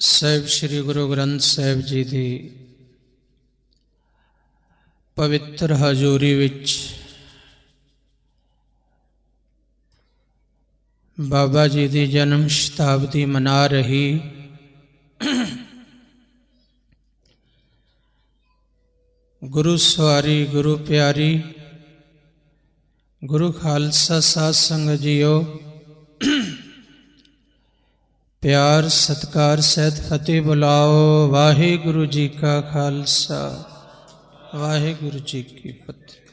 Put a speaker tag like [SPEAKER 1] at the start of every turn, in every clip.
[SPEAKER 1] ਸਾਹਿਬ ਸ੍ਰੀ ਗੁਰੂ ਗ੍ਰੰਥ ਸਾਹਿਬ ਜੀ ਦੀ ਪਵਿੱਤਰ ਹਜ਼ੂਰੀ ਵਿੱਚ ਬਾਬਾ ਜੀ ਦੀ ਜਨਮ ਸ਼ਤਾਬਦੀ ਮਨਾ ਰਹੀ ਗੁਰੂ ਸਵਾਰੀ ਗੁਰੂ ਪਿਆਰੀ ਗੁਰੂ ਖਾਲਸਾ ਸਾਧ ਸੰਗਤ ਜੀਓ, प्यार सत्कार सहित फतेह बुलाओ। वाहिगुरु जी का खालसा वाहिगुरु जी की फतेह।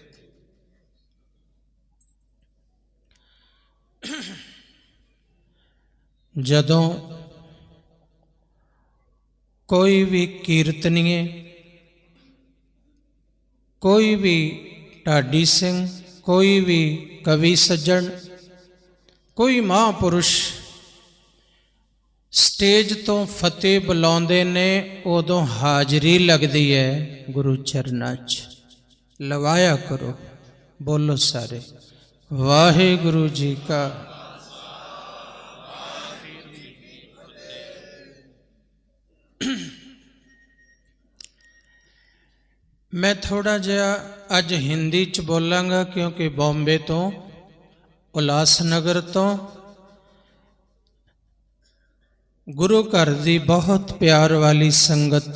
[SPEAKER 1] जदों कोई भी कीर्तनीय, कोई भी ढाडी सिंह, कोई भी कवि सज्जन, कोई महापुरुष स्टेज तो फतेह बुलाते ने, उदों हाजरी लगती है गुरु चरनां च। लवाया करो, बोलो सारे वाहिगुरु जी का। मैं थोड़ा जिहा अज हिंदी च बोलांगा क्योंकि बॉम्बे तो उल्लासनगर तो गुरु घर की बहुत प्यार वाली संगत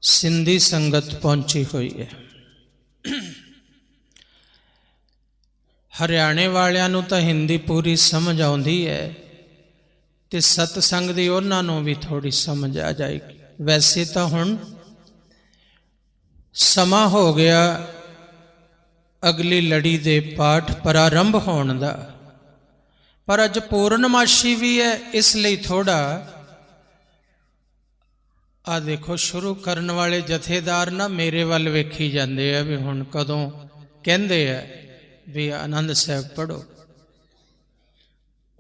[SPEAKER 1] सिंधी संगत पहुंची हुई है। हरियाणे वालियां नूं तां हिंदी पूरी समझ आउंदी है ते सतसंग दी उन्हां नूं भी थोड़ी समझ आ जाएगी। वैसे तो हुण समा हो गया अगली लड़ी दे पाठ प्रारंभ होण दा, पर अज पूर्णमाशी भी है, इसलिए थोड़ा आ देखो शुरू करने वाले जथेदार ना मेरे वाल वेखी जाते हैं भी हुण कदों कहते हैं भी आनंद साहब पढ़ो।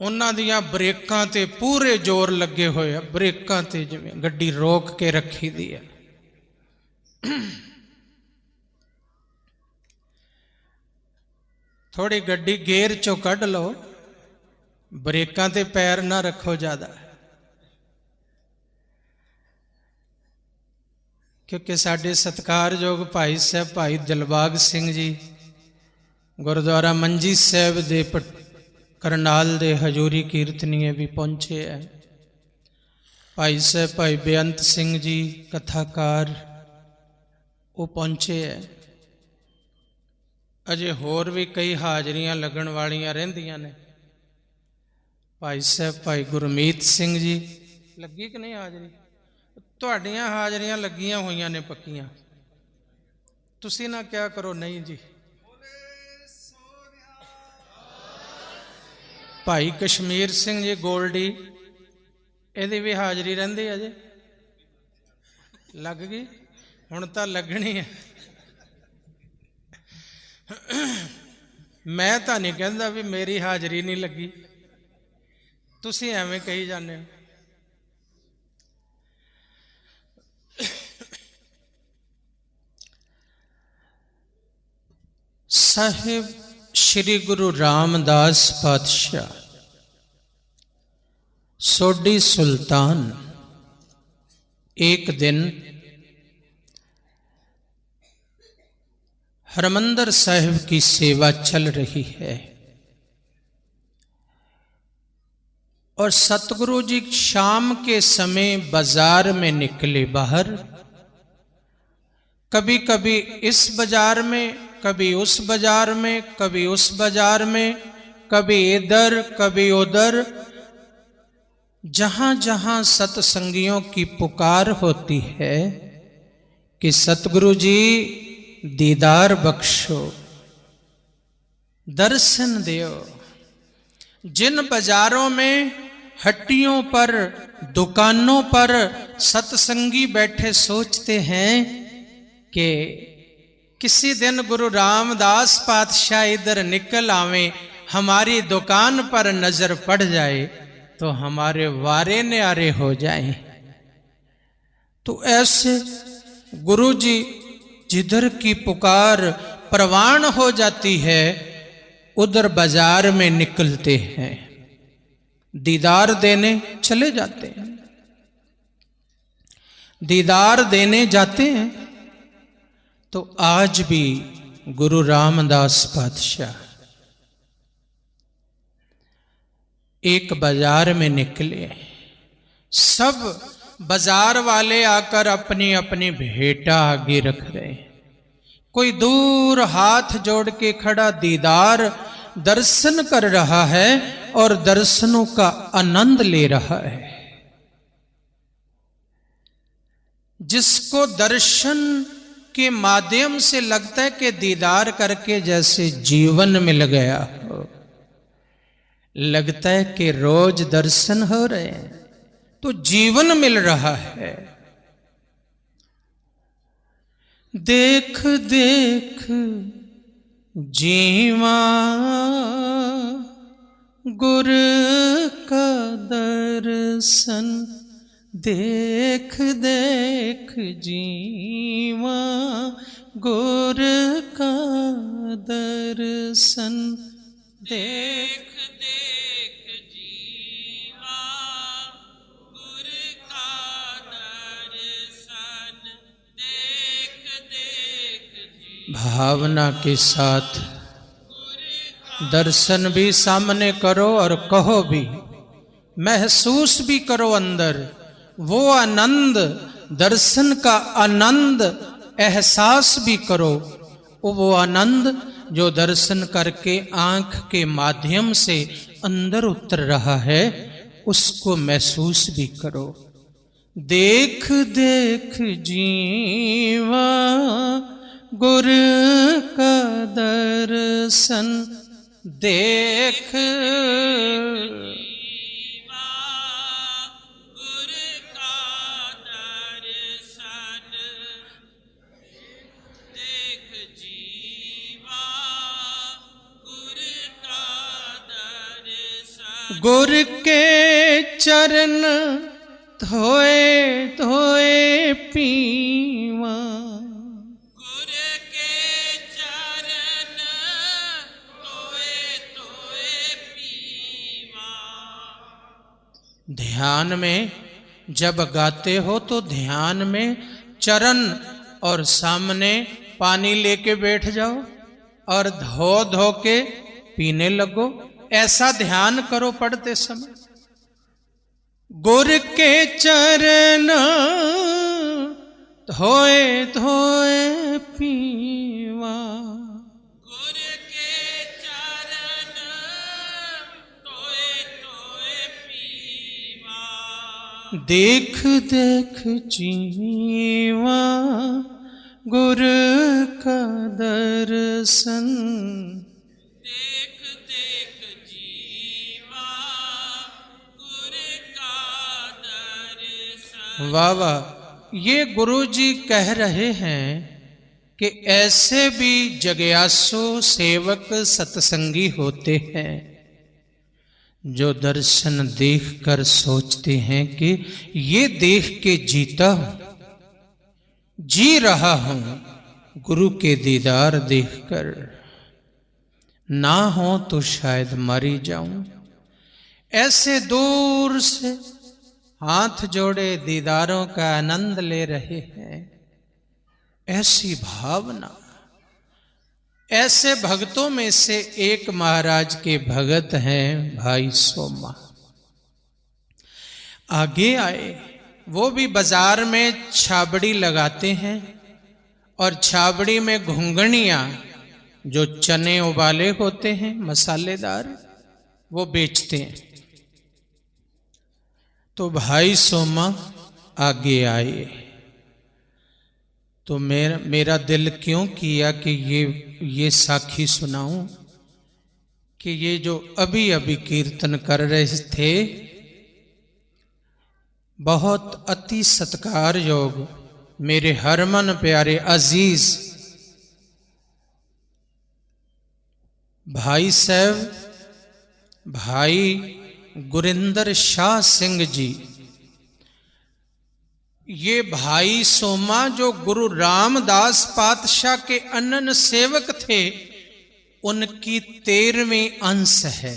[SPEAKER 1] उन्हां दियां ब्रेकां ते पूरे जोर लगे हुए है, ब्रेकां ते जिवें गड्डी रोक के रखी दी है। थोड़ी गड्डी गेर चो कढ़ लो, ब्रेकां ते पैर ना रखो ज्यादा, क्योंकि साडे सत्कारयोग भाई साहब भाई दिलबाग सिंह जी गुरुद्वारा मंजी साहब दे करनाल दे हजूरी कीर्तनीय भी पहुंचे है। भाई साहब भाई बेअंत सिंह जी कथाकार वो पहुंचे है। अजे होर भी कई हाजरियां लगन वालियां रहिंदियां ने। भाई साहब भाई गुरमीत सिंह जी लगी कि नहीं हाजरी? तुहाडियां हाजरियां लगियां हुई ने पक्कियां, तुसी ना क्या करो नहीं जी। भाई कश्मीर सिंह जी गोल्डी इहदी भी हाजरी रहिंदी है जी, लग गई हुण तां लगनी है। मैं तां नहीं कहंदा भी मेरी हाजरी नहीं लगी, तुसी एवें कही जाने हो। साहिब श्री गुरु रामदास पातशाह सोडी सुल्तान एक दिन हरमंदर साहिब की सेवा चल रही है और सतगुरु जी शाम के समय बाजार में निकले बाहर। कभी कभी इस बाजार में, कभी उस बाजार में, कभी उस बाजार में, कभी इधर कभी उधर। जहां जहां सत्संगियों की पुकार होती है कि सतगुरु जी दीदार बख्शो, दर्शन दो, जिन बाजारों में हट्टियों पर दुकानों पर सत्संगी बैठे सोचते हैं कि किसी दिन गुरु रामदास पातशाह इधर निकल आवे, हमारी दुकान पर नजर पड़ जाए तो हमारे वारे न्यारे हो जाए। तो ऐसे गुरु जी जिधर की पुकार प्रवान हो जाती है उधर बाजार में निकलते हैं, दीदार देने चले जाते हैं। दीदार देने जाते हैं। तो आज भी गुरु रामदास पातशाह एक बाजार में निकले, सब बाजार वाले आकर अपनी अपनी भेंटा आगे रख रहे हैं। कोई दूर हाथ जोड़ के खड़ा दीदार दर्शन कर रहा है और दर्शनों का आनंद ले रहा है। जिसको दर्शन के माध्यम से लगता है कि दीदार करके जैसे जीवन मिल गया हो, लगता है कि रोज दर्शन हो रहे हैं तो जीवन मिल रहा है। देख देख जीवा गुर का दर्शन, देख देख जीवा गुर का दर्शन, देख देख जीवा गुर का दर्शन, देख देख। भावना के साथ दर्शन भी सामने करो और कहो भी, महसूस भी करो अंदर वो आनंद, दर्शन का आनंद एहसास भी करो। वो आनंद जो दर्शन करके आंख के माध्यम से अंदर उतर रहा है, उसको महसूस भी करो। देख देख जीवा गुर का दर्शन, देख गुर का दर्शन, देख जीवा गुर का दर्शन। गुर के चरण धोए धोए पीवा, गुर के चरण धोए धोए पीवा। ध्यान में जब गाते हो तो ध्यान में चरण और सामने पानी लेके बैठ जाओ और धो धो के पीने लगो, ऐसा ध्यान करो पढ़ते समय। गुर के चरण धोए धोए पीवा, गुर के चरण धोए धोए पीवा। देख देख जीवा गुर का दर्शन, देख देख जीवा गुर का दर्शन। वाह वाह। ये गुरु जी कह रहे हैं कि ऐसे भी जग्यासु सेवक सत्संगी होते हैं जो दर्शन देखकर सोचते हैं कि ये देख के जीता हूं, जी रहा हूं गुरु के दीदार देखकर, ना हो तो शायद मरी जाऊं। ऐसे दूर से हाथ जोड़े दीदारों का आनंद ले रहे हैं। ऐसी भावना, ऐसे भक्तों में से एक महाराज के भगत हैं भाई सोमा। आगे आए, वो भी बाजार में छाबड़ी लगाते हैं और छाबड़ी में घुंघणियां, जो चने उबाले होते हैं मसालेदार, वो बेचते हैं। तो भाई सोमा आगे आए तो मेरा दिल क्यों किया कि ये साखी सुनाऊं कि ये जो अभी अभी कीर्तन कर रहे थे, बहुत अति सत्कार योग मेरे हरमन प्यारे अजीज भाई साहब भाई गुरिंदर शाह सिंह जी। ये भाई सोमा जो गुरु रामदास पातशाह के अनन्य सेवक थे, उनकी 13वीं अंश है।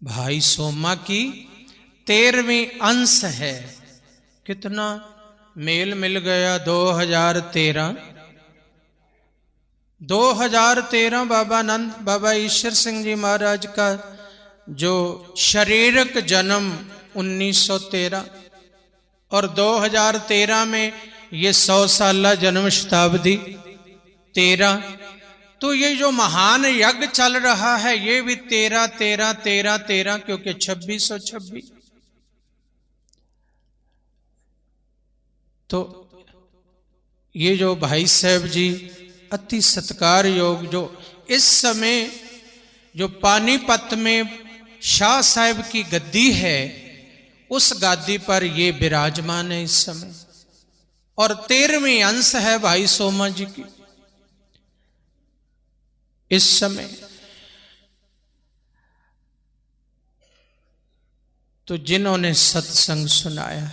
[SPEAKER 1] भाई सोमा की 13वीं अंश है। कितना मेल मिल गया 2013 बाबा ईश्वर सिंह जी महाराज का जो शारीरिक जन्म 1913 और 2013 में ये 100 साला जन्म शताब्दी 13। तो ये जो महान यज्ञ चल रहा है ये भी 13 13 13 13 क्योंकि 2626। तो ये जो भाई साहब जी अति सत्कार योग जो इस समय जो पानीपत में शाह साहब की गद्दी है उस गद्दी पर ये विराजमान है इस समय, और 13वीं अंश है भाई सोमा जी की इस समय। तो जिन्होंने सत्संग सुनाया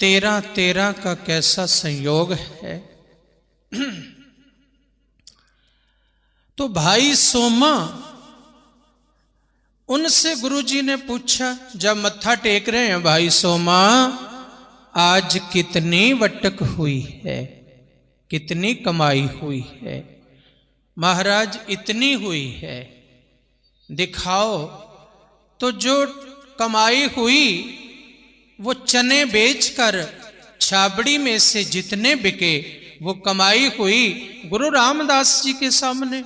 [SPEAKER 1] 13-13 का कैसा संयोग है। तो भाई सोमा उनसे गुरुजी ने पूछा, जब मत्था टेक रहे हैं, भाई सोमा आज कितनी वटक हुई है, कितनी कमाई हुई है? महाराज इतनी हुई है। दिखाओ। तो जो कमाई हुई वो चने बेचकर छाबड़ी में से जितने बिके वो कमाई हुई गुरु रामदास जी के सामने।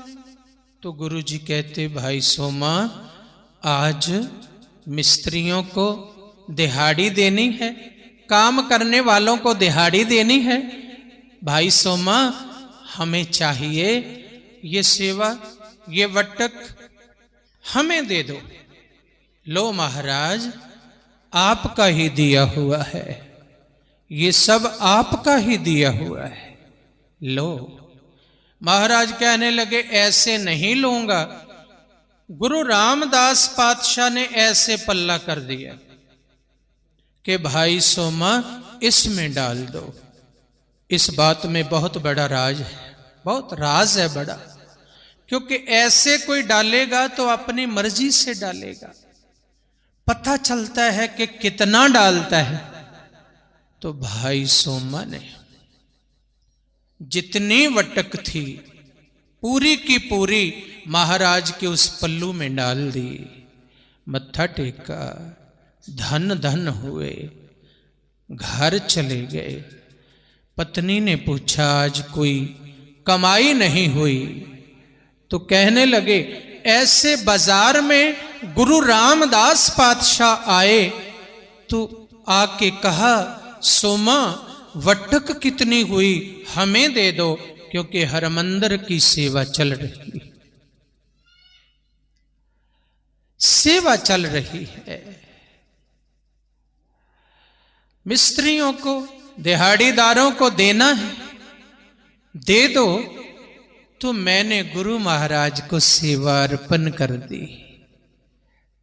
[SPEAKER 1] तो गुरु जी कहते, भाई सोमा आज मिस्त्रियों को दिहाड़ी देनी है, काम करने वालों को दिहाड़ी देनी है। भाई सोमा हमें चाहिए ये सेवा, ये वटक हमें दे दो। लो महाराज आपका ही दिया हुआ है, ये सब आपका ही दिया हुआ है, लो। महाराज कहने लगे ऐसे नहीं लूंगा। गुरु रामदास पातशाह ने ऐसे पल्ला कर दिया कि भाई सोमा इसमें डाल दो। इस बात में बहुत बड़ा राज है, बहुत राज है बड़ा, क्योंकि ऐसे कोई डालेगा तो अपनी मर्जी से डालेगा, पता चलता है कि कितना डालता है। तो भाई सोमा ने जितनी वटक थी पूरी की पूरी महाराज के उस पल्लू में डाल दी, मत्था टेका, धन धन हुए, घर चले गए। पत्नी ने पूछा आज कोई कमाई नहीं हुई? तो कहने लगे ऐसे बाजार में गुरु रामदास पातशाह आए तो आके कहा, सोमा वटक कितनी हुई हमें दे दो, क्योंकि हरमंदिर की सेवा चल रही है, सेवा चल रही है। मिस्त्रियों को दिहाड़ीदारों को देना है, दे दो। तो मैंने गुरु महाराज को सेवा अर्पण कर दी।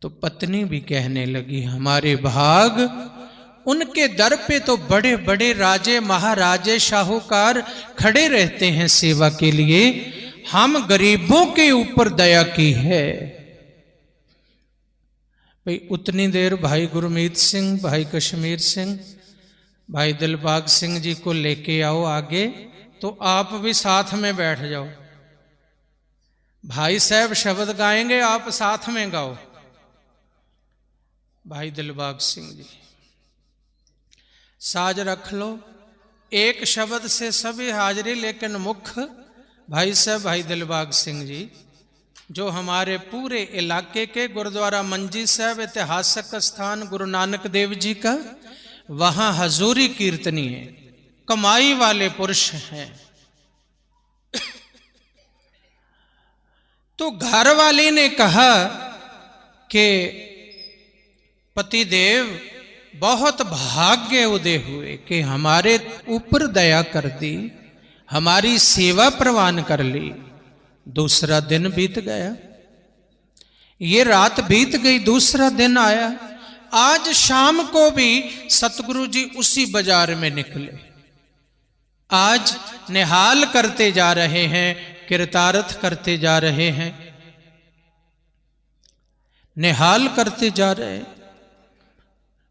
[SPEAKER 1] तो पत्नी भी कहने लगी हमारे भाग, उनके दर पे तो बड़े बड़े राजे महाराजे शाहूकार खड़े रहते हैं सेवा के लिए, हम गरीबों के ऊपर दया की है। भाई उतनी देर भाई गुरमीत सिंह, भाई कश्मीर सिंह, भाई दिलबाग सिंह जी को लेके आओ आगे, तो आप भी साथ में बैठ जाओ। भाई साहब शब्द गाएंगे, आप साथ में गाओ। भाई दिलबाग सिंह जी साज रख लो, एक शब्द से सभी हाजिरी, लेकिन मुख्य भाई साहब भाई दिलबाग सिंह जी जो हमारे पूरे इलाके के गुरुद्वारा मंजी साहब ऐतिहासिक स्थान गुरु नानक देव जी का, वहां हजूरी कीर्तनी है, कमाई वाले पुरुष हैं। तो घर वाली ने कहा कि पतिदेव बहुत भाग्य उदय हुए कि हमारे ऊपर दया कर दी, हमारी सेवा प्रवान कर ली। दूसरा दिन बीत गया, ये रात बीत गई, दूसरा दिन आया। आज शाम को भी सतगुरु जी उसी बाजार में निकले। आज निहाल करते जा रहे हैं, कृतार्थ करते जा रहे हैं, निहाल करते जा रहे हैं।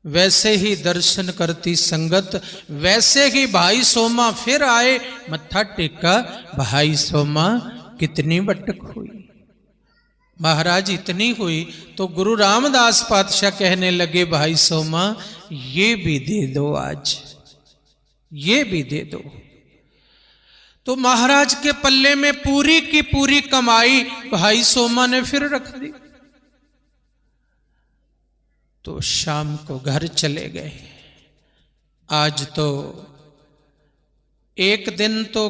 [SPEAKER 1] वैसे ही दर्शन करती संगत, वैसे ही भाई सोमा फिर आए, मत्था टेका। भाई सोमा कितनी बटक हुई। महाराज इतनी हुई तो गुरु रामदास पातशाह कहने लगे, भाई सोमा ये भी दे दो, आज ये भी दे दो। तो महाराज के पल्ले में पूरी की पूरी कमाई भाई सोमा ने फिर रख दी। तो शाम को घर चले गए। आज तो एक दिन तो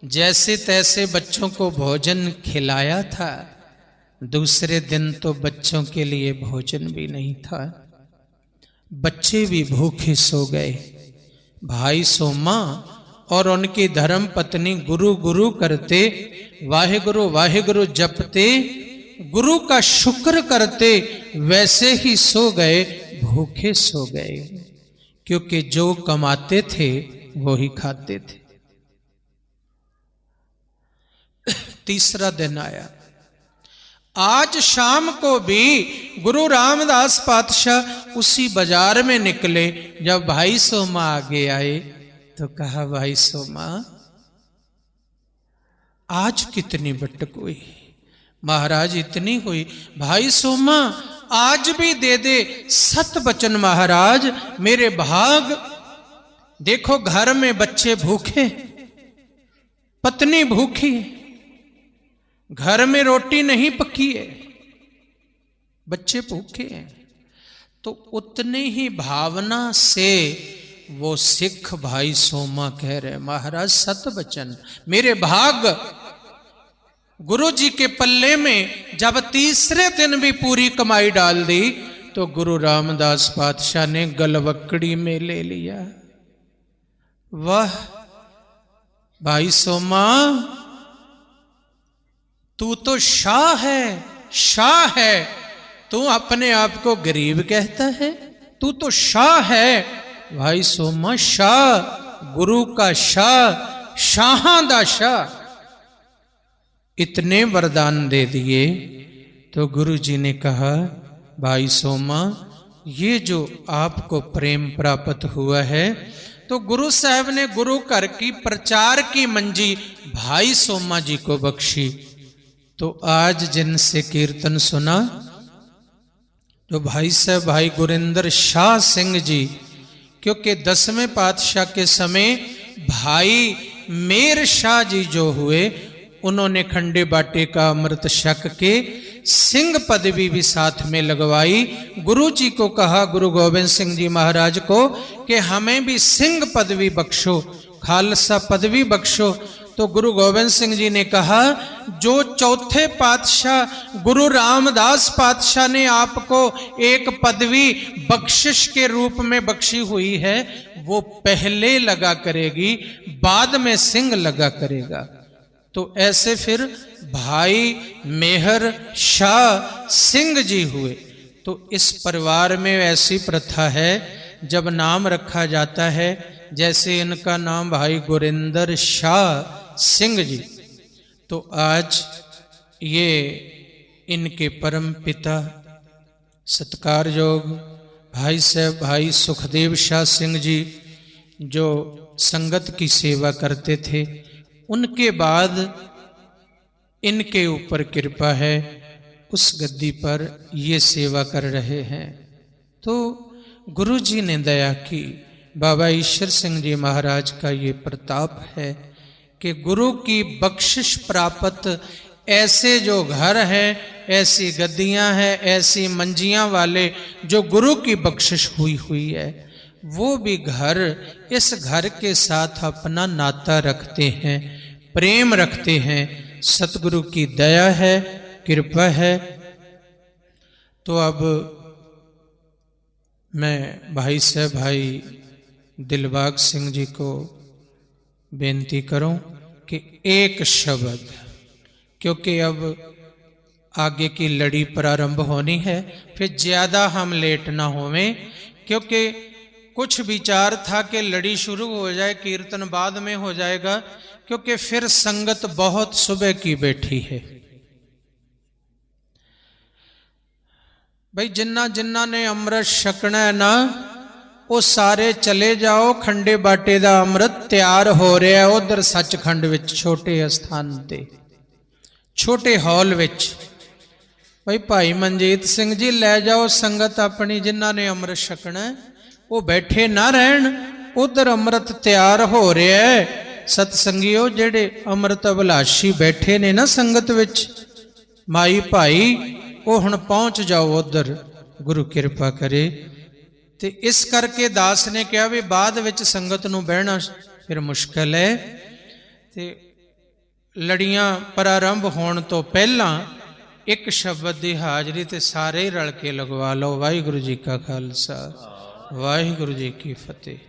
[SPEAKER 1] जैसे तैसे बच्चों को भोजन खिलाया था, दूसरे दिन तो बच्चों के लिए भोजन भी नहीं था। बच्चे भी भूखे सो गए। भाई सोमा और उनकी धर्म पत्नी गुरु गुरु करते, वाहिगुरु वाहिगुरु जपते, गुरु का शुक्र करते, वैसे ही सो गए, भूखे सो गए। क्योंकि जो कमाते थे वो ही खाते थे। तीसरा दिन आया। आज शाम को भी गुरु रामदास पातशाह उसी बाजार में निकले। जब भाई सोमा आगे आए तो कहा, भाई सोमा आज कितनी बटक हुई। महाराज इतनी हुई। भाई सोमा आज भी दे दे। सत बचन महाराज, मेरे भाग। देखो घर में बच्चे भूखे, पत्नी भूखी, घर में रोटी नहीं पकी है, बच्चे भूखे हैं। तो उतने ही भावना से वो सिख भाई सोमा कह रहे, महाराज सत बचन, मेरे भाग। गुरु जी के पल्ले में जब तीसरे दिन भी पूरी कमाई डाल दी तो गुरु रामदास पातशाह ने गलवकड़ी में ले लिया। वाह भाई सोमा, तू तो शाह है, शाह है। तू अपने आप को गरीब कहता है, तू तो शाह है। भाई सोमा शाह, गुरु का शाह, शाहां दा शाह। इतने वरदान दे दिए तो गुरु जी ने कहा, भाई सोमा ये जो आपको प्रेम प्राप्त हुआ है, तो गुरु साहब ने गुरु घर की प्रचार की मंजी भाई सोमा जी को बख्शी। तो आज जिनसे कीर्तन सुना तो भाई साहब भाई गुरिंदर शाह सिंह जी, क्योंकि 10वें पातशाह के समय भाई मेर शाह जी जो हुए, उन्होंने खंडे बाटे का अमृत शक के सिंह पदवी भी साथ में लगवाई। गुरु जी को कहा, गुरु गोविंद सिंह जी महाराज को, कि हमें भी सिंह पदवी बख्शो, खालसा पदवी बख्शो। तो गुरु गोविंद सिंह जी ने कहा, जो चौथे पातशाह गुरु रामदास पातशाह ने आपको एक पदवी बख्शिश के रूप में बख्शी हुई है, वो पहले लगा करेगी, बाद में सिंह लगा करेगा। तो ऐसे फिर भाई मेहर शाह सिंह जी हुए। तो इस परिवार में ऐसी प्रथा है, जब नाम रखा जाता है, जैसे इनका नाम भाई गुरिंदर शाह सिंह जी, तो आज ये इनके परम पिता सत्कारयोग भाई साहब भाई सुखदेव शाह सिंह जी, जो संगत की सेवा करते थे, उनके बाद इनके ऊपर कृपा है, उस गद्दी पर ये सेवा कर रहे हैं। तो गुरु जी ने दया की। बाबा ईश्वर सिंह जी महाराज का ये प्रताप है कि गुरु की बख्शिश प्राप्त ऐसे जो घर हैं, ऐसी गद्दियां हैं, ऐसी मंजियां वाले जो गुरु की बख्शिश हुई है, वो भी घर इस घर के साथ अपना नाता रखते हैं, प्रेम रखते हैं। सतगुरु की दया है, कृपा है। तो अब मैं भाई साहब भाई दिलबाग सिंह जी को बेनती करूं कि एक शब्द, क्योंकि अब आगे की लड़ी प्रारंभ होनी है, फिर ज्यादा हम लेट ना होवें, क्योंकि कुछ विचार था कि लड़ी शुरू हो जाए, कीर्तन बाद में हो जाएगा, क्योंकि फिर संगत बहुत सुबह की बैठी है। भाई जिन्ना जिन्ना ने अमृत छकना है ना, वो सारे चले जाओ, खंडे बाटे दा अमृत तैयार हो रहा है उधर सचखंड विच, छोटे स्थान ते, छोटे हॉल विच। भाई भाई मनजीत सिंह जी लै जाओ संगत अपनी, जिन्ना ने अमृत छकना है वो बैठे ना रहन, उधर अमृत तैयार हो रहा है। सतसंगियो जेड़े अमृत अभिलाषी बैठे ने ना संगत विच, माई भाई वो हुण पहुंच जाओ उधर, गुरु कृपा करे। ते इस करके दास ने कहा भी बाद विच संगत नूं बहना फिर मुश्किल है, ते लड़ियां प्रारंभ होने तो पहला एक शब्द की हाजरी ते सारे ही रल के लगवा लो। वाहिगुरु जी का खालसा, वाहिगुरु जी की फतेह।